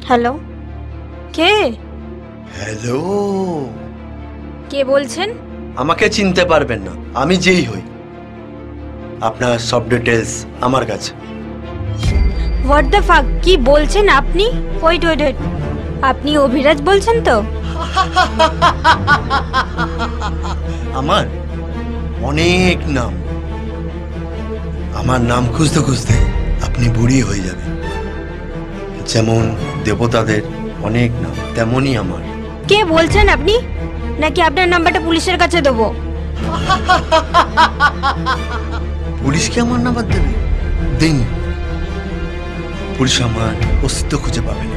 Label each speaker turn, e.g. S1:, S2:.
S1: Hello, কে?
S2: Hello,
S1: কে বলছেন?
S2: আমাকে চিনতে পারবেন না, আমি যেই হই। আপনার সব ডিটেলস আমার কাছে।
S1: হোয়াট দ্য ফাক, কি বলছেন আপনি? ওয়েট ওয়েট ওয়েট, আপনি অভিরাজ বলছেন তো?
S2: আমার অনেক নাম। আমার নাম খুঁজতে খুঁজতে আপনি বুড়ি হয়ে যাবেন। যেমন দেবতাদের অনেক নাম, তেমনই আমার।
S1: কে বলছেন আপনি? নাকি আপনার নাম্বারটা পুলিশের কাছে দেবো?
S2: পুলিশকে আমার নাম্বার দেবে? দিন, পুলিশ আমার অস্তিত্ব খুঁজে পাবে না।